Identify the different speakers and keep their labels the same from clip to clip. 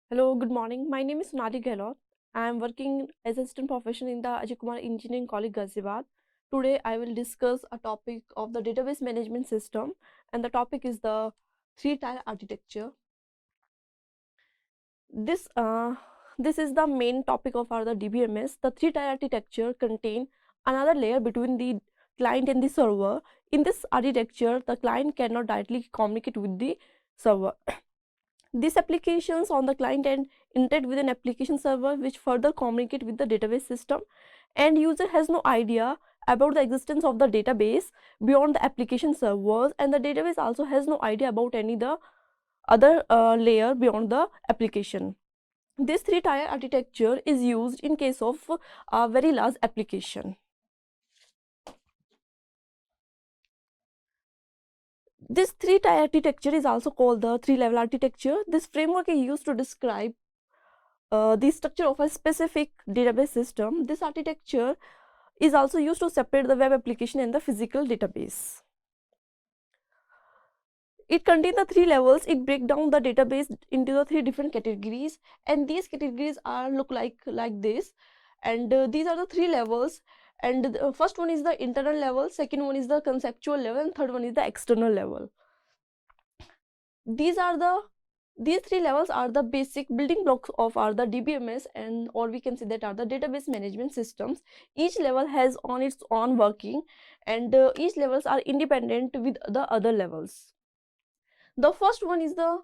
Speaker 1: Hello, good morning. My name is Sonali Gahlot. I am working as assistant professor in the Ajay Kumar Engineering College, Ghaziabad. Today, I will discuss a topic of the database management system, and the topic is the three-tier architecture. This this is the main topic of our the DBMS. The three-tier architecture contain another layer between the client and the server. In this architecture, the client cannot directly communicate with the server. These applications on the client end interact with an application server which further communicate with the database system, and user has no idea about the existence of the database beyond the application servers, and the database also has no idea about any the other layer beyond the application. This three-tier architecture is used in case of a very large application. This three-tier architecture is also called the three-level architecture. This framework is used to describe the structure of a specific database system. This architecture is also used to separate the web application and the physical database. It contains the three levels. It breaks down the database into the three different categories, and these categories are look like this, and these are the three levels. And the first one is the internal level, second one is the conceptual level, and third one is the external level. These three levels are the basic building blocks of our the DBMS, and or we can say that are the database management systems. Each level has on its own working, and each levels are independent with the other levels. The first one is the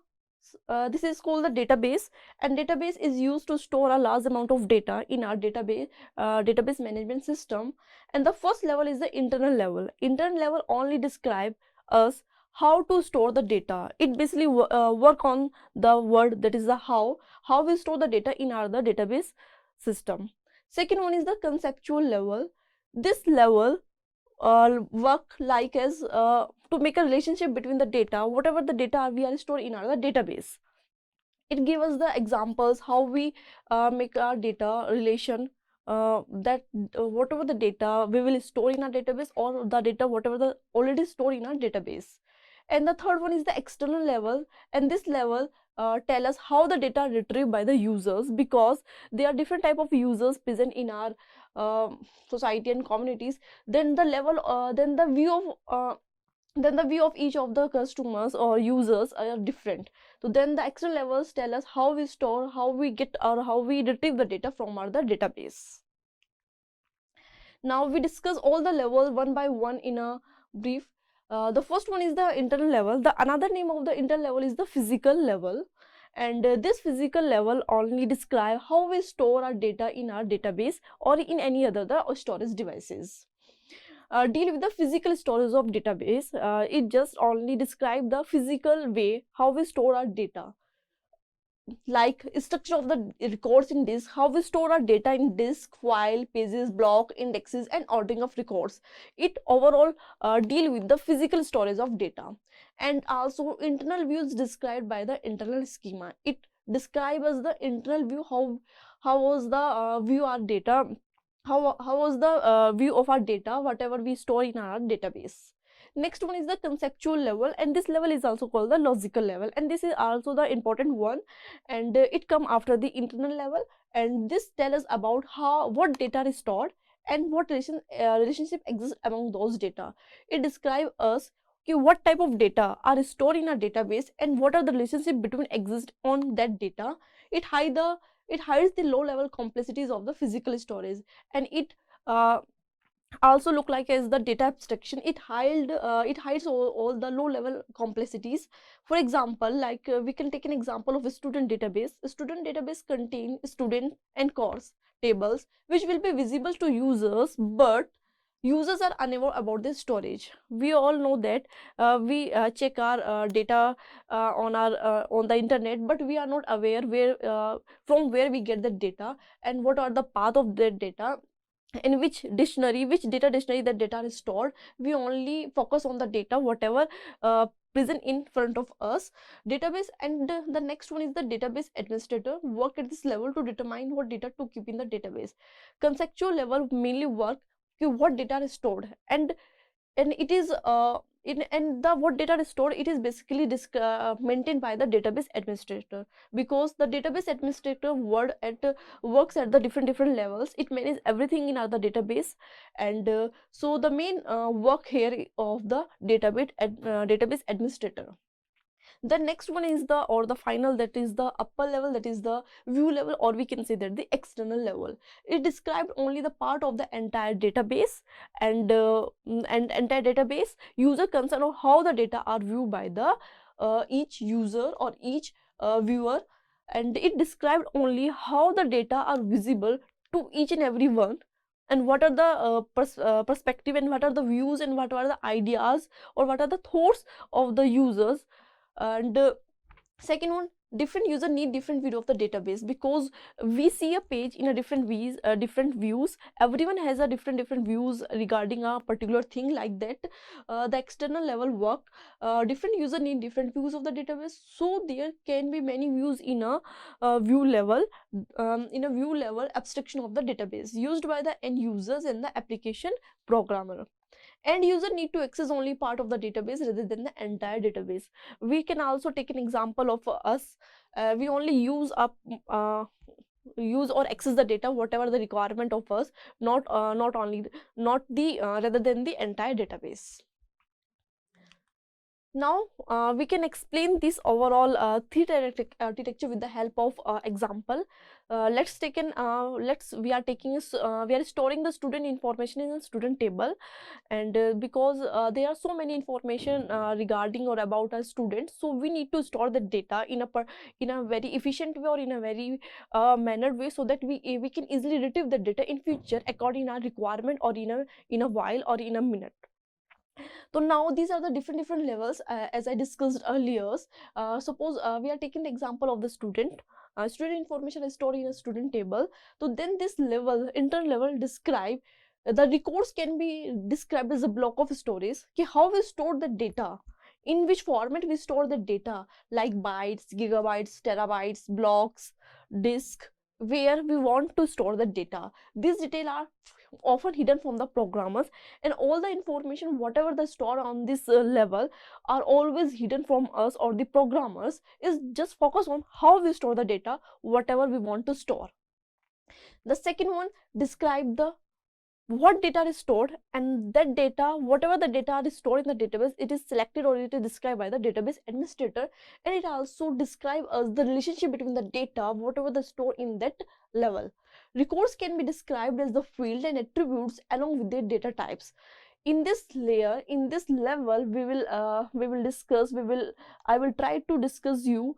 Speaker 1: this is called the database, and database is used to store a large amount of data in our database management system. And the first level is the internal level. Internal level only describe us how to store the data. It basically work on the word that is the how we store the data in our the database system. Second one is the conceptual level. This level work like as to make a relationship between the data, whatever the data we are stored in our database. It gives us the examples how we make our data relation, that whatever the data we will store in our database, or the data whatever the already stored in our database. And the third one is the external level, and this level tell us how the data retrieved by the users, because there are different type of users present in our society and communities. Then the level then the view of each of the customers or users are different. So then the external levels tell us how we store, how we get, or how we retrieve the data from our the database. Now we discuss all the levels one by one in a brief. The first one is the internal level. The another name of the internal level is the physical level, and this physical level only describe how we store our data in our database or in any other the storage devices. Deal with the physical storage of database. It just only describe the physical way how we store our data, like structure of the records in disk, how we store our data in disk, file, pages, block, indexes, and ordering of records. It overall deal with the physical storage of data. And also internal views described by the internal schema. It describes as the internal view, how was the view our data, how was the view of our data whatever we store in our database. Next one is the conceptual level, and this level is also called the logical level, and this is also the important one, and it come after the internal level. And this tell us about what data is stored and what relationship exists among those data. It describe us what type of data are stored in a database and what are the relationship between exist on that data. It hides the low level complexities of the physical storage, and it also look like as the data abstraction. It hides all the low level complexities. For example, like we can take an example of a student database. A student database contain student and course tables which will be visible to users, but users are unaware about this storage. We all know that we check our data on the internet, but we are not aware from where we get the data and what are the path of that data, in which data dictionary that data is stored. We only focus on the data whatever present in front of us database. And the next one is the database administrator work at this level to determine what data to keep in the database. Conceptual level mainly work what data is stored, and it is and the what data is stored, it is basically maintained by the database administrator, because the database administrator works at the different levels. It manages everything in the database, and so the main work here of the database administrator. The next one is the final, that is the upper level, that is the view level, or we can say that the external level. It described only the part of the entire database, and entire database user concern of how the data are viewed by the each user or each viewer, and it described only how the data are visible to each and every one, and what are the perspective, and what are the views, and what are the ideas, or what are the thoughts of the users. And second one, different user need different view of the database, because we see a page in a different views. Everyone has a different views regarding a particular thing, like that. The external level work, different user need different views of the database, so there can be many views in a view level, abstraction of the database used by the end users and the application programmer. End user need to access only part of the database rather than the entire database. We can also take an example of us. We only use or access the data whatever the requirement of us, not rather than the entire database. Now we can explain this overall three-tier architecture with the help of example. We are storing the student information in a student table, and because there are so many information regarding or about a student, so we need to store the data in a very efficient way, or in a very mannered way, so that we can easily retrieve the data in future according to our requirement, or in a while, or in a minute. So now these are the different levels, as I discussed earlier. Suppose we are taking the example of the student. Student information is stored in a student table. So then this level, internal level, describe the records can be described as a block of storage. How we store the data, in which format we store the data, like bytes, gigabytes, terabytes, blocks, disk, where we want to store the data. These details are often hidden from the programmers, and all the information whatever they store on this level are always hidden from us or the programmers. Is just focus on how we store the data whatever we want to store. The second one, describe the what data is stored, and that data, whatever the data is stored in the database, it is selected or it is described by the database administrator, and it also describes us the relationship between the data whatever the stored in that level. Records can be described as the field and attributes along with their data types. In this layer, in this level, I will try to discuss you.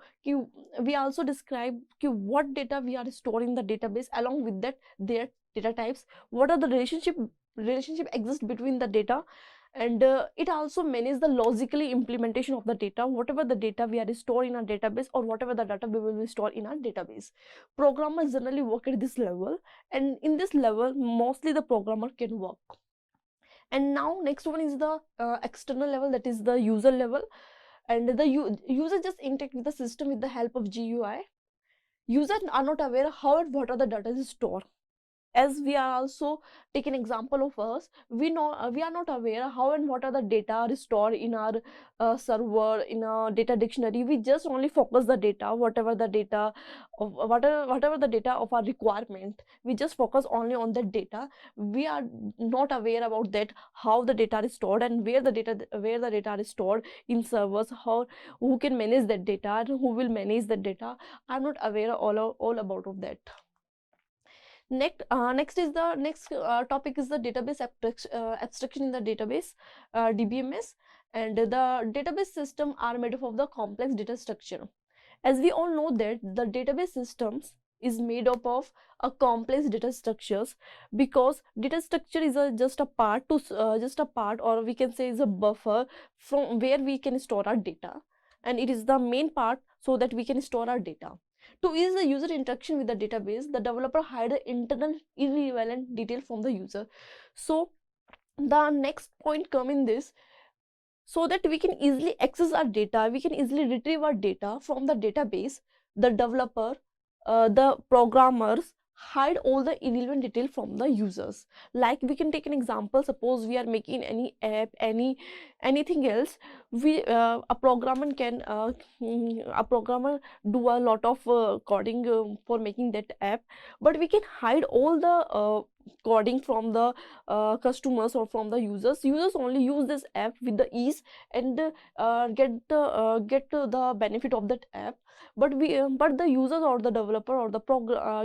Speaker 1: We also describe what data we are storing in the database, along with that their data types, what are the relationship exist between the data, and it also manages the logically implementation of the data, whatever the data we are stored in our database, or whatever the data we will be stored in our database. Programmers generally work at this level, and in this level mostly the programmer can work. And now next one is the external level, that is the user level, and the user just interact with the system with the help of GUI. Users are not aware how and what are the data is stored. As we are also taking example of us, we are not aware how and what are the data stored in our server, in a data dictionary. We just only focus the data, whatever the data of our requirement, we just focus only on that data. We are not aware about that, how the data is stored, and where the data is stored in servers, who can manage that data, and who will manage that data. I'm not aware all about of that. Next topic is the database abstraction in the database, DBMS, and the database system are made up of the complex data structure. As we all know that the database systems is made up of a complex data structures, because data structure is just a part, or we can say is a buffer from where we can store our data, and it is the main part so that we can store our data. To ease the user interaction with the database, the developer hide the internal irrelevant detail from the user. So the next point come in this, so that we can easily access our data, we can easily retrieve our data from the database. The developer, the programmers hide all the irrelevant detail from the users. Like we can take an example, suppose we are making any app, anything else, we a programmer can a programmer do a lot of coding for making that app, but we can hide all the coding from the customers or from the users only use this app with the ease and get the benefit of that app, but the users or the developer or the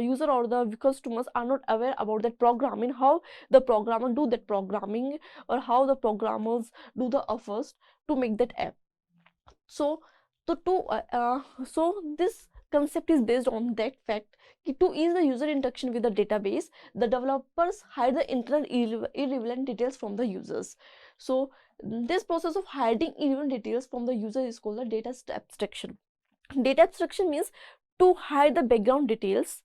Speaker 1: user or the customers are not aware about that programming, how the programmer do that programming, or how the programmers do the efforts to make that app. So so this concept is based on that fact. To ease the user interaction with the database, the developers hide the internal irrelevant details from the users. So this process of hiding irrelevant details from the user is called the data abstraction. Data abstraction means to hide the background details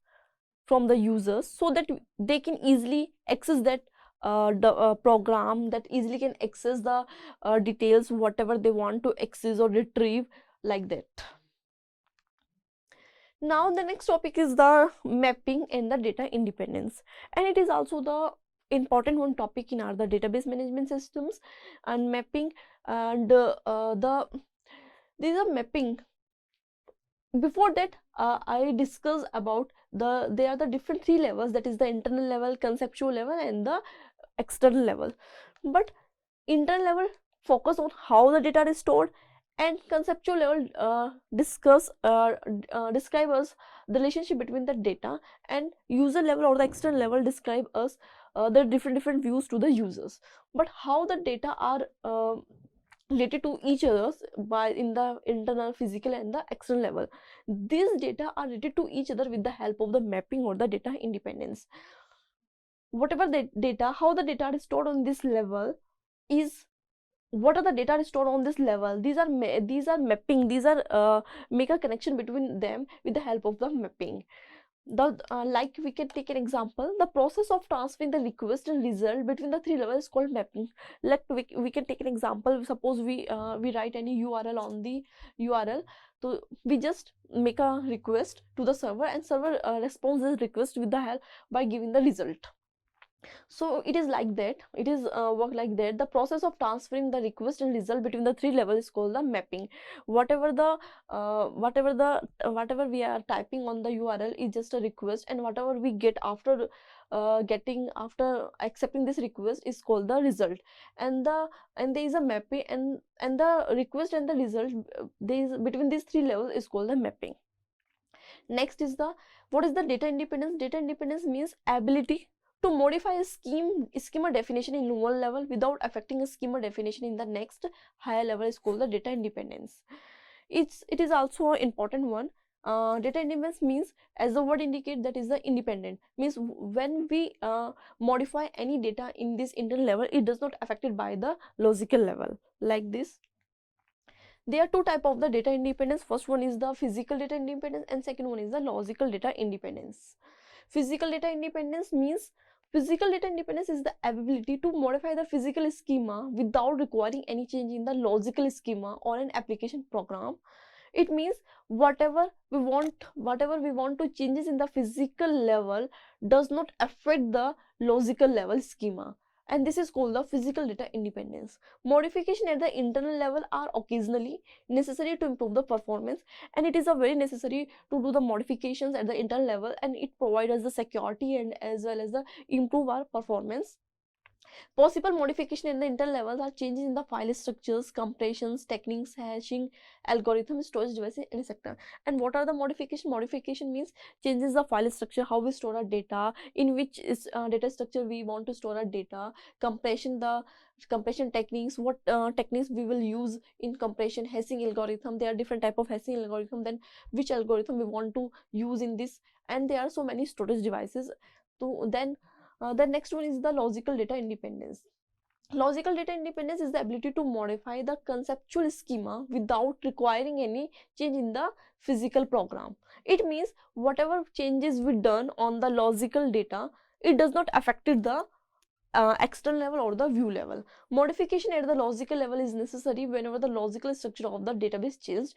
Speaker 1: from the users so that they can easily access that program, that easily can access the details whatever they want to access or retrieve, like that. Now the next topic is the mapping and the data independence, and it is also the important one topic in our the database management systems. And mapping and these are mapping. Before that I discuss about there are the different three levels, that is the internal level, conceptual level and the external level. But internal level focus on how the data is stored, and conceptual level describe us the relationship between the data, and user level or the external level describe us the different views to the users. But how the data are related to each other by in the internal, physical and the external level, these data are related to each other with the help of the mapping or the data independence. Whatever the data, how the data is stored on this level is, what are the data stored on this level, these are mapping, these are make a connection between them with the help of the mapping. The like we can take an example, the process of transferring the request and result between the three levels is called mapping. We can take an example, suppose we write any URL on the URL, so we just make a request to the server and server responds this request with the help by giving the result. So it is like that, it is work like that. The process of transferring the request and result between the three levels is called the mapping. Whatever we are typing on the URL is just a request, and whatever we get after after accepting this request is called the result. And there is a mapping, and the request and the result between these three levels is called the mapping. Next is what is the data independence? Data independence means ability to modify a schema definition in one level without affecting a schema definition in the next higher level is called the data independence. It is also an important one. Data independence means, as the word indicates, that is the independent, means when we modify any data in this internal level, it does not affected by the logical level, like this. There are two types of the data independence. First one is the physical data independence and second one is the logical data independence. Physical data independence means, physical data independence is the ability to modify the physical schema without requiring any change in the logical schema or an application program. It means whatever we want to changes in the physical level does not affect the logical level schema, and this is called the physical data independence. Modification at the internal level are occasionally necessary to improve the performance, and it is a very necessary to do the modifications at the internal level, and it provides us the security and as well as the improve our performance. Possible modification in the internal levels are changes in the file structures, compressions, techniques, hashing, algorithms, storage devices, etc. And what are the modification? Modification means changes the file structure, how we store our data, in which is data structure we want to store our data. Compression, the compression techniques, what techniques we will use in compression. Hashing algorithm, there are different type of hashing algorithm, then which algorithm we want to use in this, and there are so many storage devices. So then the next one is the logical data independence. Logical data independence is the ability to modify the conceptual schema without requiring any change in the physical program. It means whatever changes we done on the logical data, it does not affect the external level or the view level. Modification at the logical level is necessary whenever the logical structure of the database changed.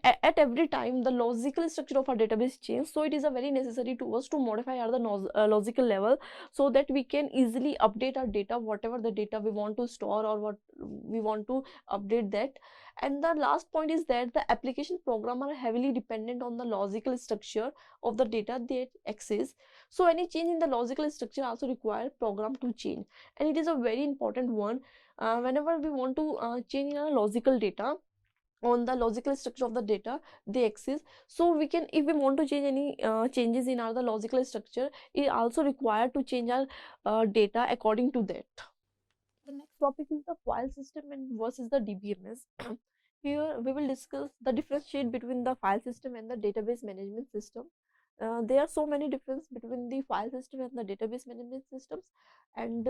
Speaker 1: At every time the logical structure of our database change, so it is a very necessary to us to modify at the logical level, so that we can easily update our data, whatever the data we want to store or what we want to update that. And the last point is that the application program are heavily dependent on the logical structure of the data they access. So any change in the logical structure also require program to change, and it is a very important one. Whenever we want to change in a logical data on the logical structure of the data they access, so we can, if we want to change any changes in our the logical structure, it also required to change our data according to that. The next topic is the file system and versus the DBMS. Here we will discuss the differentiate between the file system and the database management system. There are so many difference between the file system and the database management systems, and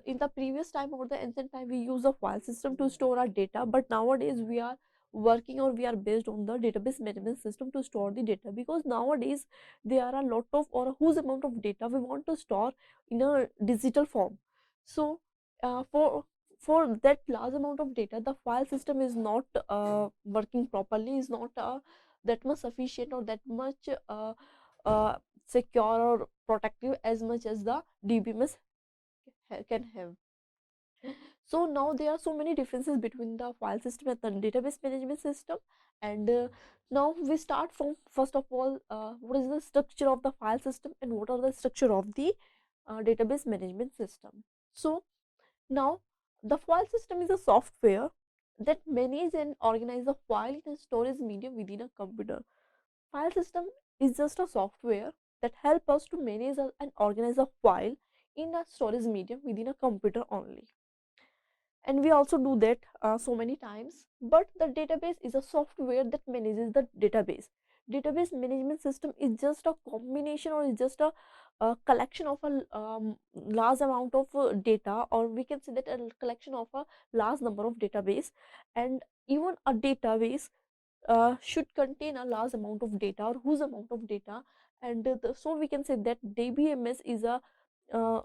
Speaker 1: in the previous time or the ancient time we use a file system to store our data, but nowadays we are working or we are based on the database management system to store the data, because nowadays there are a lot of or a huge amount of data we want to store in a digital form. So for that large amount of data, the file system is not working properly, is not that much sufficient or that much uh, secure or protective as much as the DBMS can have. So now there are so many differences between the file system and the database management system, and now we start from first of all, what is the structure of the file system and what are the structure of the database management system. So now, the file system is a software that manages and organizes a file in a storage medium within a computer. File system is just a software that helps us to manage and organize a file in a storage medium within a computer only. And we also do that so many times. But the database is a software that manages the database. Database management system is just a combination or is just a collection of a large amount of data, or we can say that a collection of a large number of database. And even a database should contain a large amount of data or whose amount of data, and so we can say that DBMS is a uh,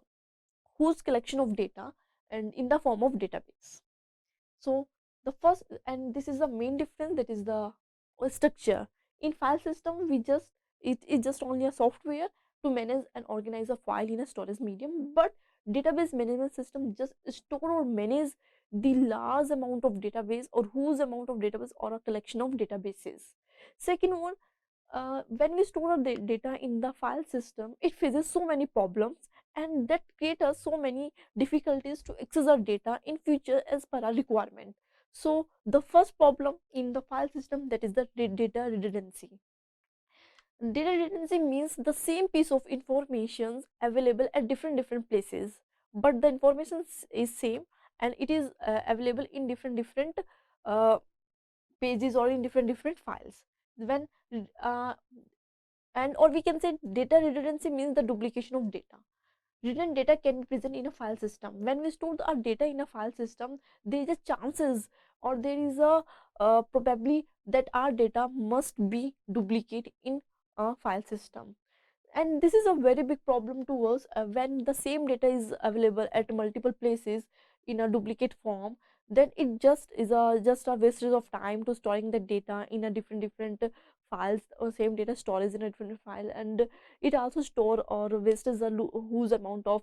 Speaker 1: whose collection of data and in the form of database. So the first, and this is the main difference, that is the structure. In file system we just, it is just only a software to manage and organize a file in a storage medium, but database management system just store or manage the large amount of database or whose amount of database or a collection of databases. Second one, when we store the data in the file system, it faces so many problems, and that create us so many difficulties to access our data in future as per our requirement. So the first problem in the file system, that is the data redundancy. Data redundancy means the same piece of information available at different places, but the information is same, and it is available in different uh, pages or in different files. When uh, and or we can say data redundancy means the duplication of data. Redundant data can be present in a file system. When we store our data in a file system, there is a chances or there is a probably that our data must be duplicate in a file system, and this is a very big problem to us when the same data is available at multiple places in a duplicate form. Then it just is a just a wastage of time to storing the data in a different files, or same data storage in a different file, and it also store or wastes a huge amount of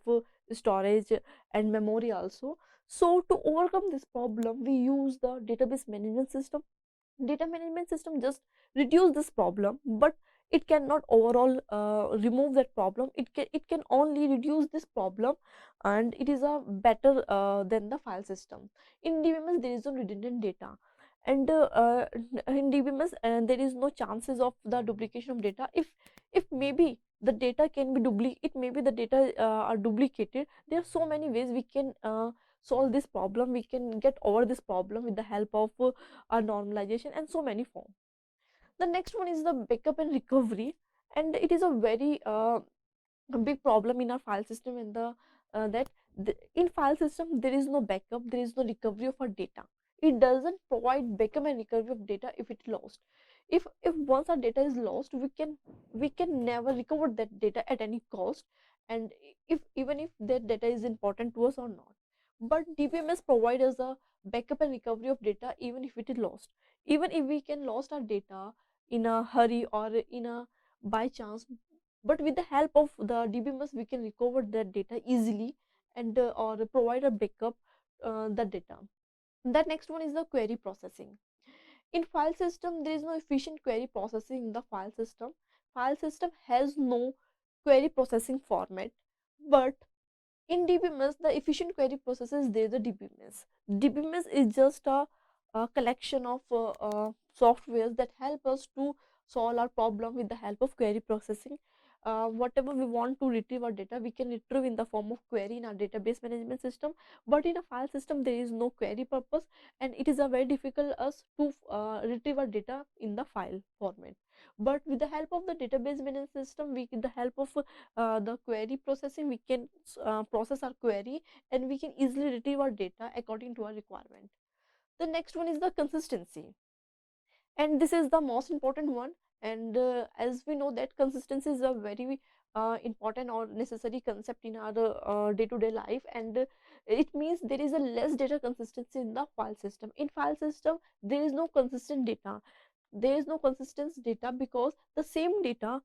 Speaker 1: storage and memory also. So to overcome this problem, we use the database management system. Data management system just reduce this problem, but it cannot overall remove that problem. It can only reduce this problem, and it is a better than the file system. In DBMS there is no redundant data, and in DBMS there is no chances of the duplication of data. If maybe the data can be it maybe the data are duplicated, there are so many ways we can solve this problem. We can get over this problem with the help of our normalization and so many forms. The next one is the backup and recovery, and it is a very big problem in our file system, and in file system there is no backup, there is no recovery of our data. It doesn't provide backup and recovery of data if it's lost. If once our data is lost, we can never recover that data at any cost, and if even if that data is important to us or not. But DBMS provides us a backup and recovery of data even if it is lost. Even if we can lost our data in a hurry or in a by chance, but with the help of the DBMS we can recover that data easily and or provide a backup the data. That next one is the query processing. In file system, there is no efficient query processing in the file system. File system has no query processing format, but in DBMS, the efficient query process is there. The DBMS. DBMS is just a collection of softwares that help us to solve our problem with the help of query processing. Whatever we want to retrieve our data, we can retrieve in the form of query in our database management system. But in a file system, there is no query purpose, and it is a very difficult us to retrieve our data in the file format. But with the help of the database management system, with the help of the query processing, we can process our query and we can easily retrieve our data according to our requirement. The next one is the consistency, and this is the most important one. And as we know that consistency is a very important or necessary concept in our day-to-day life, and it means there is a less data consistency in the file system. In file system there is no consistent data, there is no consistent data because the same data,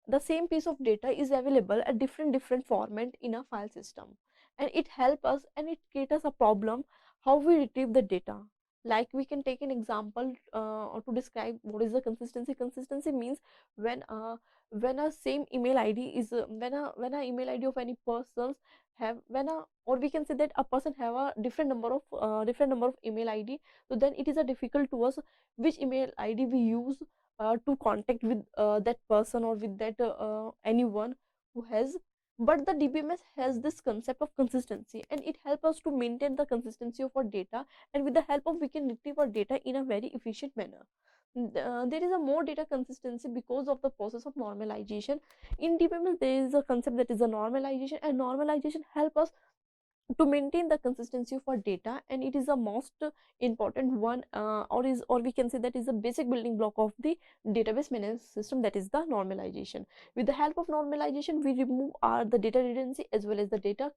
Speaker 1: the same piece of data is available at different format in a file system, and it help us and it create us a problem how we retrieve the data. Like we can take an example or to describe what is the consistency. Consistency means when a same email id is when a email id of any persons have when a or we can say that a person have a different number of email id, so then it is a difficult to us which email id we use to contact with that person or with that anyone who has. But the DBMS has this concept of consistency, and it helps us to maintain the consistency of our data, and with the help of we can retrieve our data in a very efficient manner. There is a more data consistency because of the process of normalization. In DBMS there is a concept that is a normalization, and normalization help us to maintain the consistency of our data, and it is the most important one or we can say that is a basic building block of the database management system, that is the normalization. With the help of normalization we remove the data redundancy as well as the data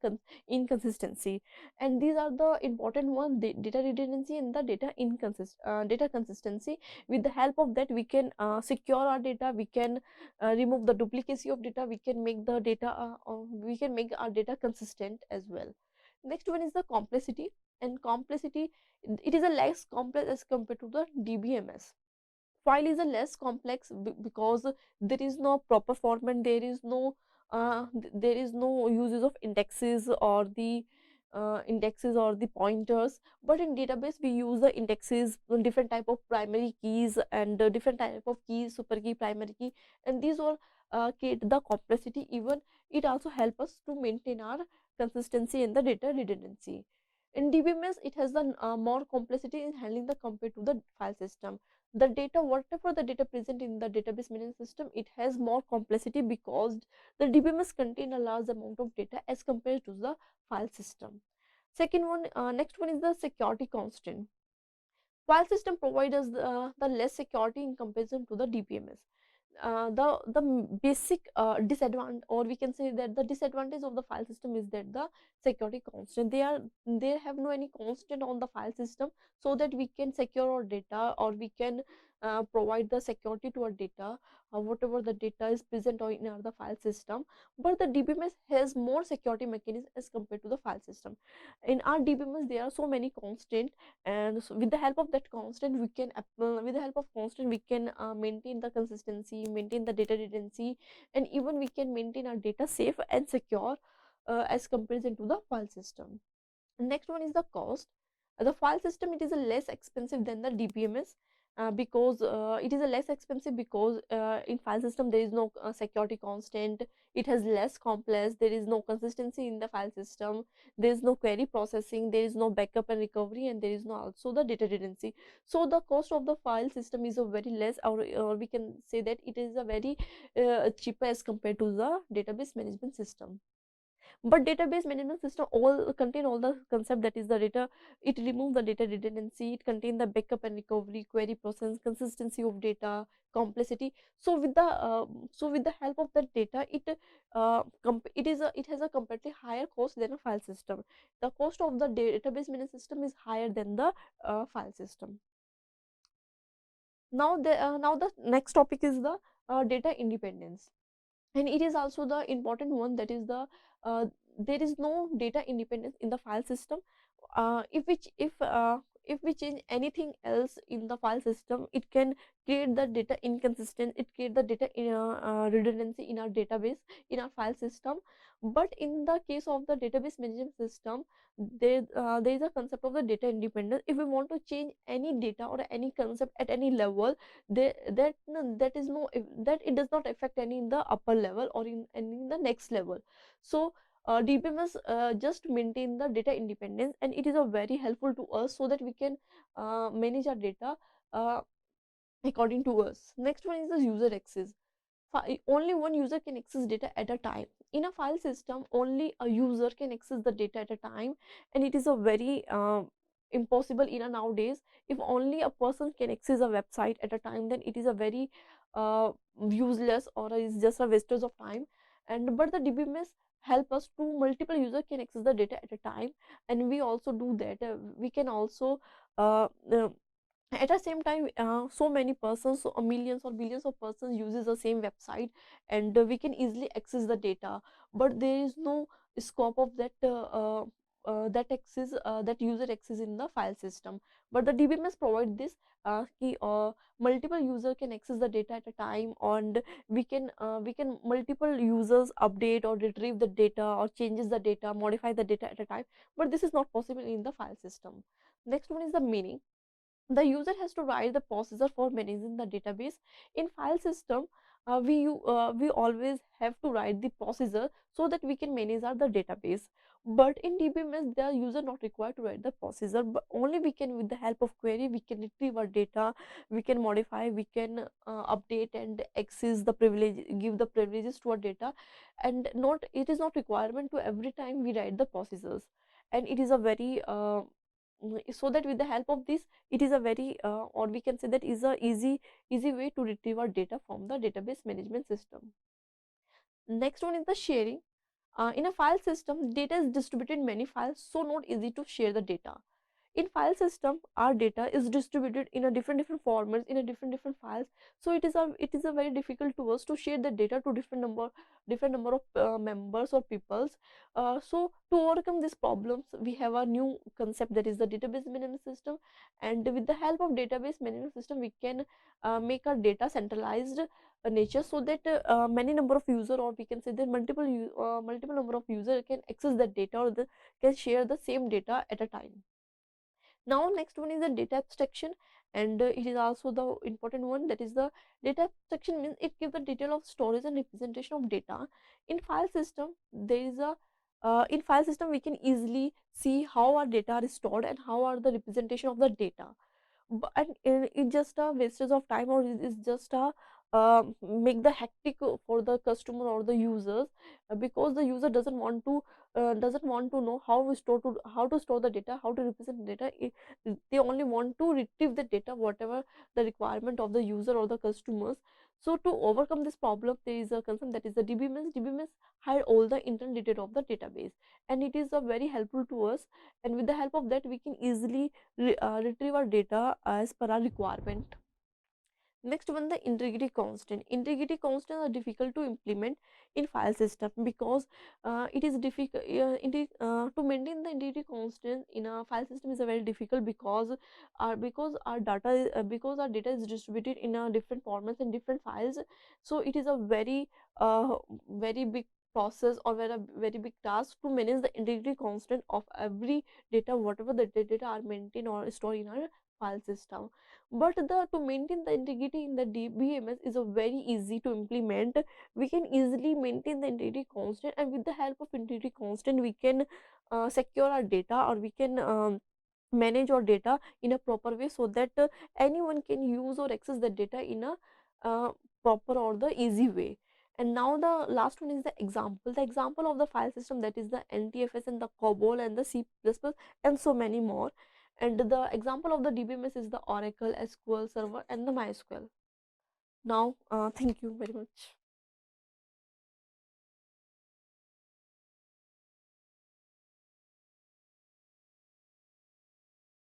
Speaker 1: inconsistency, and these are the important one, the data redundancy and the data consistency. With the help of that we can secure our data, we can remove the duplicacy of data, we can make the data we can make our data consistent as well. Next one is the complexity, and complexity, it is a less complex as compared to the DBMS. File is a less complex because there is no proper format, there is no uses of indexes or the pointers. But in database we use the indexes, different type of primary keys and different type of keys, super key, primary key, and these all create the complexity. Even it also help us to maintain our consistency and the data redundancy. In DBMS it has the more complexity in handling the compared to the file system. The data, whatever the data present in the database management system, it has more complexity because the DBMS contain a large amount of data as compared to the file system. Next one is the security constant. File system provides us the less security in comparison to the DBMS. The basic disadvantage, or we can say that the disadvantage of the file system is that the security constant, they have no any constant on the file system, so that we can secure our data or we can provide the security to our data, whatever the data is present in the file system. But the DBMS has more security mechanism as compared to the file system. In our DBMS there are so many constant, and so with the help of that constant we can maintain the consistency, maintain the data redundancy, and even we can maintain our data safe and secure as comparison to the file system. Next one is the cost. The file system, it is a less expensive than the DBMS because it is a less expensive because in file system there is no security constant, it has less complex, there is no consistency in the file system, there is no query processing, there is no backup and recovery, and there is no also the data redundancy. So the cost of the file system is a very less, or we can say that it is a very cheaper as compared to the database management system. But database management system all contain all the concept, that is the data, it remove the data redundancy, it contain the backup and recovery, query process, consistency of data, complexity. So with the help of that data, it has a completely higher cost than a file system. The cost of the database management system is higher than the file system. Now the next topic is the data independence, and it is also the important one, that is the uh, there is no data independence in the file system. If we change anything else in the file system, it can create the data inconsistent, it create the data redundancy in our database, in our file system. But in the case of the database management system, there is a concept of the data independence. If we want to change any data or any concept at any level, that is no, that it does not affect any in the upper level or in any in the next level. So DBMS just maintain the data independence, and it is a very helpful to us, so that we can manage our data uh, according to us. Next one is the user access. Only one user can access data at a time. In a file system, only a user can access the data at a time, and it is a very impossible in a nowadays. If only a person can access a website at a time, then it is a very uh, useless, or is just a wastage of time. And but the DBMS help us to multiple user can access the data at a time, and we also do that. We can also uh, uh, at the same time, so many persons, so millions or billions of persons uses the same website, and we can easily access the data. But there is no scope of that that user access in the file system. But the DBMS provide this, multiple user can access the data at a time, and we can multiple users update or retrieve the data, or changes the data, modify the data at a time. But this is not possible in the file system. Next one is the meaning. The user has to write the procedure for managing the database. In file system, we always have to write the procedure, so that we can manage our the database. But in DBMS, the user not required to write the procedure, but only we can, with the help of query, we can retrieve our data, we can modify, we can update and access the privilege, give the privileges to our data. And not, it is not requirement to every time we write the procedures. And it is a very so that with the help of this, it is a very or we can say that is a easy way to retrieve our data from the database management system. Next one is the sharing. In a file system, data is distributed in many files, so not easy to share the data. In file system, our data is distributed in a different formats, in a different files. So it is a very difficult to us to share the data to different number of members or peoples. So to overcome these problems, we have a new concept, that is the database management system. And with the help of database management system, we can make our data centralized nature, so that many number of user, or we can say that multiple number of user can access the data, or can share the same data at a time. Now next one is the data abstraction, and it is also the important one, that is the data abstraction means it gives the detail of storage and representation of data. In file system, there is a in file system, we can easily see how our data is stored and how are the representation of the data. But it's just a wastage of time, or is just a make the hectic for the customer or the users, because the user doesn't want to know how to store the data, how to represent the data. They only want to retrieve the data, whatever the requirement of the user or the customers. So to overcome this problem, there is a concept, that is the DBMS hide all the internal data of the database, and it is a very helpful to us. And with the help of that, we can easily retrieve our data as per our requirement. Next one, the integrity constant. Integrity constants are difficult to implement in file system, because it is difficult to maintain the integrity constant in a file system is a very difficult, because our data because our data is distributed in a different formats and different files. So it is a very big process, or very big task to manage the integrity constant of every data, whatever the data are maintained or stored in our file system. But to maintain the integrity in the DBMS is a very easy to implement. We can easily maintain the integrity constant, and with the help of integrity constant, we can secure our data, or we can manage our data in a proper way, so that anyone can use or access the data in a proper or the easy way. And now the last one is the example of the file system, that is the NTFS and the COBOL and the C++ and so many more. And the example of the DBMS is the Oracle, SQL Server and the MySQL. Now thank you very much.